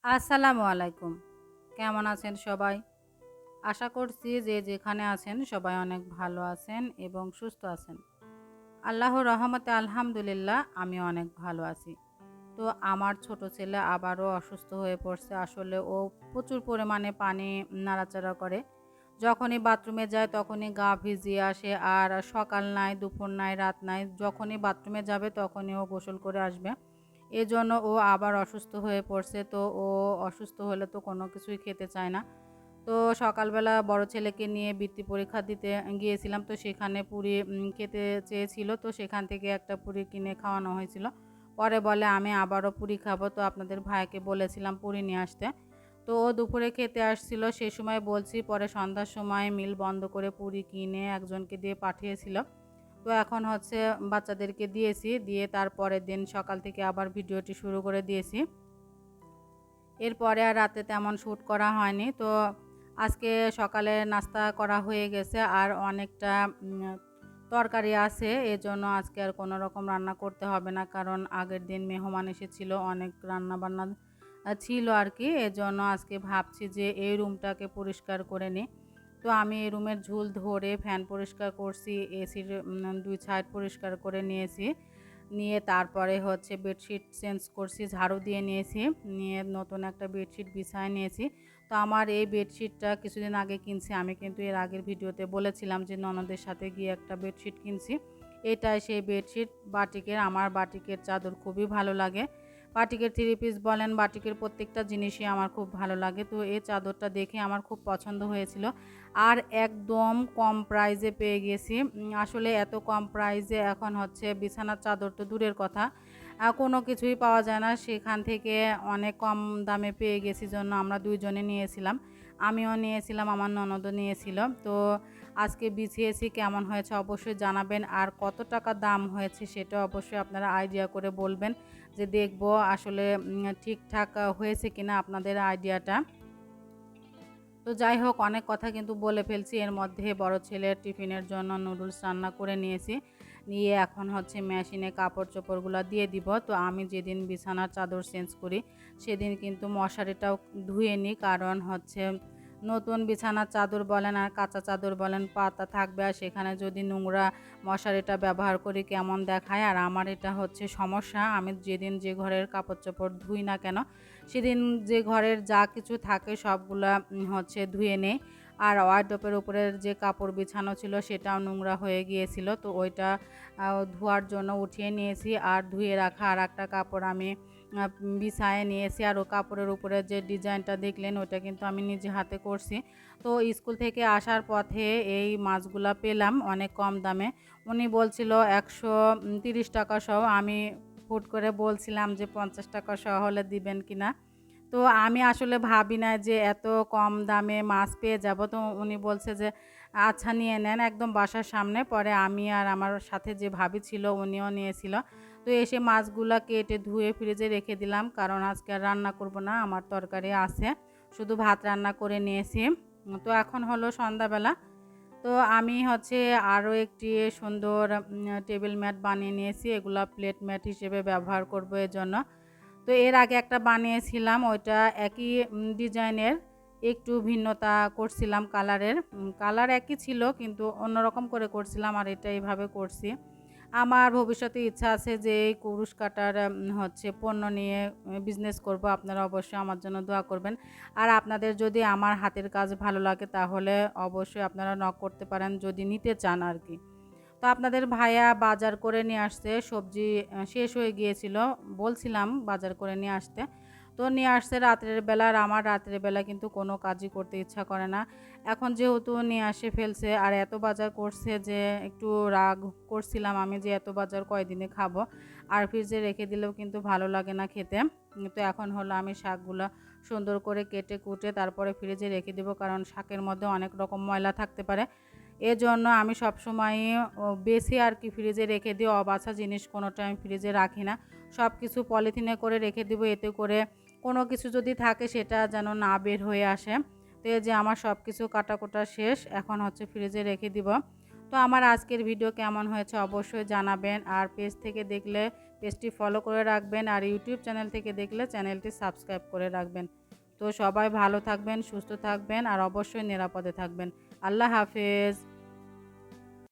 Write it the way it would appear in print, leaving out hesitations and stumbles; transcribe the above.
আসসালামু আলাইকুম। কেমন আছেন সবাই? আশা করছি যে যেখানে আছেন সবাই অনেক ভালো আছেন এবং সুস্থ আছেন। আল্লাহর রহমতে আলহামদুলিল্লাহ আমি অনেক ভালো আছি। তো আমার ছোট ছেলে আবারও অসুস্থ হয়ে পড়ছে। আসলে ও প্রচুর পরিমাণে পানি নাড়াচাড়া করে। যখনই বাথরুমে যায় তখনই গা ভিজিয়ে আসে। আর সকাল নাই, দুপুর নাই, রাত নাই। যখনই বাথরুমে যাবে তখনই ও গোসল করে আসবে। এজন্য ও আবার অসুস্থ হয়ে পড়ছে। তো ও অসুস্থ হলে তো কোনো কিছুই খেতে চায় না। তো সকালবেলা বড় ছেলেকে নিয়ে বৃত্তি পরীক্ষা দিতে গিয়েছিলাম। তো সেখানে পুরি খেতে চেয়েছিল। তো সেখান থেকে একটা পুরি কিনে খাওয়ানো হয়েছিল। পরে বলে আমি আবারও পুরি খাবো। তো আপনাদের ভাইকে বলেছিলাম পুরি নিয়ে আসতে। তো ও দুপুরে খেতে আসছিল, সে সময় বলছি। পরে সন্ধ্যার সময় মিল বন্ধ করে পুরি কিনে একজনকে দিয়ে পাঠিয়েছিল। তো এখন হচ্ছে বাচ্চাদেরকে দিয়েছি, দিয়ে তার পরের দিন সকাল থেকে আবার ভিডিওটি শুরু করে দিয়েছি। এরপরে আর রাতে তেমন শ্যুট করা হয়নি। তো আজকে সকালে নাস্তা করা হয়ে গেছে আর অনেকটা তরকারি আছে, এজন্য আজকে আর কোনো রকম রান্না করতে হবে না, কারণ আগের দিন মেহমান এসেছিল, অনেক রান্না বান্না ছিল আর কি। এজন্য আজকে ভাবছি যে এই রুমটাকে পরিষ্কার করে নিই। তো আমি এই রুমের ঝুল ধরে ফ্যান পরিষ্কার করছি, এসির ২ সাইড পরিষ্কার করে নিয়েছি। নিয়ে তারপরে হচ্ছে বেডশিট চেঞ্জ করছি, ঝাড়ু দিয়ে নিয়েছি, নিয়ে নতুন একটা বেডশিট বিছায় নিয়েছি। তো আমার এই বেডশিটটা কিছুদিন আগে কিনছি। আমি কিন্তু এর আগের ভিডিওতে বলেছিলাম যে ননদের সাথে গিয়ে একটা বেডশিট কিনছি। এটাই সেই বেডশিট বাটিকের। আমার বাটিকের চাদর খুবই ভালো লাগে। বাটিকের 3 পিস বলেন, বাটিকের প্রত্যেকটা জিনিসই আমার খুব ভালো লাগে। তো এই চাদরটা দেখে আমার খুব পছন্দ হয়েছিল। আর একদম কম প্রাইসে পেয়ে গেছি। আসলে এত কম প্রাইসে এখন হচ্ছে বিছানার চাদর তো দূরের কথা, কোনো কিছুই পাওয়া যায় না। সেখান থেকে অনেক কম দামে পেয়ে গেছি জন্য আমরা 2 জনে নিয়েছিলাম। আমিও নিয়েছিলাম, আমার ননদও নিয়েছিল। তো আজকে বিছিয়েছি, কেমন হয়েছে অবশ্যই জানাবেন। আর কত টাকা দাম হয়েছে সেটা অবশ্যই আপনারা আইডিয়া করে বলবেন, যে দেখব আসলে ঠিকঠাক হয়েছে কিনা আপনাদের আইডিয়াটা। তো যাই হোক, অনেক কথা কিন্তু বলে ফেলছি। এর মধ্যে বড় ছেলের টিফিনের জন্য নুডলস রান্না করে নিয়েছি। নিয়ে এখন হচ্ছে মেশিনে কাপড় চোপড়গুলো দিয়ে দিব। তো আমি যেদিন বিছানার চাদর চেঞ্জ করি সেদিন কিন্তু মশারিটাও ধুয়ে নিই, কারণ হচ্ছে নতুন বিছানার চাদর বলেন আর কাঁচা চাদর বলেন পাতা থাকবে, আর সেখানে যদি নোংরা মশারিটা ব্যবহার করি কেমন দেখায়। আর আমার এটা হচ্ছে সমস্যা, আমি যেদিন যে ঘরের কাপড় চোপড় ধুই না কেন সেদিন যে ঘরের যা কিছু থাকে সবগুলা হচ্ছে ধুয়ে নেই। আর ওয়ারড্রোবের উপরের যে কাপড় বিছানো ছিল সেটাও নোংরা হয়ে গিয়েছিল। তো ওইটা ধোয়ার জন্য উঠিয়ে নিয়েছি, আর ধুয়ে রাখা আর একটা কাপড় আমি বিছায়ে নিয়েছি। আর ও কাপড়ের উপরে যে ডিজাইনটা দেখলেন ওইটা কিন্তু আমি নিজে হাতে করছি। তো স্কুল থেকে আসার পথে এই মাছগুলা পেলাম অনেক কম দামে। উনি বলছিল 130 টাকা সহ। আমি হুট করে বলছিলাম যে 50 টাকা সহ হলে দিবেন কিনা। তো আমি আসলে ভাবি না যে এত কম দামে মাছ পেয়ে যাব। তো উনি বলছে যে আচ্ছা নিয়ে নেন, একদম বাসার সামনে। পরে আমি আর আমার সাথে যে ভাবি ছিল উনিও নিয়েছিল। তো এসে মাছগুলা কেটে ধুয়ে ফ্রিজে রেখে দিলাম, কারণ আজকে আর রান্না করব না, আমার তরকারি আছে, শুধু ভাত রান্না করে নিয়েছি। তো এখন হলো সন্ধ্যাবেলা। তো আমি হচ্ছে আরও একটি সুন্দর টেবিল ম্যাট বানিয়ে নিয়েছি। এগুলা প্লেট ম্যাট হিসেবে ব্যবহার করব এর জন্য। তো এর আগে একটা বানিয়েছিলাম, ওইটা একই ডিজাইনের, একটু ভিন্নতা করছিলাম কালারের। কালার একই ছিল কিন্তু অন্যরকম করে করছিলাম, আর এটা এইভাবে করছি। আমার ভবিষ্যতে ইচ্ছা আছে যে এই কুরুশ কাটার হচ্ছে পণ্য নিয়ে বিজনেস করব। আপনারা অবশ্যই আমার জন্য দোয়া করবেন। আর আপনাদের যদি আমার হাতের কাজ ভালো লাগে তাহলে অবশ্যই আপনারা নক করতে পারেন যদি নিতে চান আর কি। তো আপনাদের ভাইয়া বাজার করে নিয়ে আসছে, সবজি শেষ হয়ে গিয়েছিল, বলছিলাম বাজার করে নিয়ে আসতে। তো নিয়ে আসছে রাত্রের বেলা, আর আমার রাত্রের বেলা কিন্তু কোনো কাজই করতে ইচ্ছা করে না। এখন যেহেতু নিয়ে আসে ফেলছে আর এত বাজার করছে যে একটু রাগ করছিলাম আমি যে এত বাজার কয়দিনে খাবো, আর ফ্রিজে রেখে দিলেও কিন্তু ভালো লাগে না খেতে। তো এখন হলো আমি শাকগুলো সুন্দর করে কেটে কুটে তারপরে ফ্রিজে রেখে দেবো, কারণ শাকের মধ্যে অনেক রকম ময়লা থাকতে পারে। এজন্য আমি সবসময়ই বেশি আর কি ফ্রিজে রেখে দিই। অবাছা জিনিস কোনোটা আমি ফ্রিজে রাখি না। সব কিছু পলিথিনে করে রেখে দিব, এতে করে কোনো কিছু যদি থাকে সেটা যেন না বের হয়ে আসে। তো এই যে আমার সব কিছু কাটাকুটা শেষ, এখন হচ্ছে ফ্রিজে রেখে দিব। তো আমার আজকের ভিডিও কেমন হয়েছে অবশ্যই জানাবেন। আর পেজ থেকে দেখলে পেজটি ফলো করে রাখবেন, আর ইউটিউব চ্যানেল থেকে দেখলে চ্যানেলটি সাবস্ক্রাইব করে রাখবেন। তো সবাই ভালো থাকবেন, সুস্থ থাকবেন, আর অবশ্যই নিরাপদে থাকবেন। আল্লাহ হাফেজ।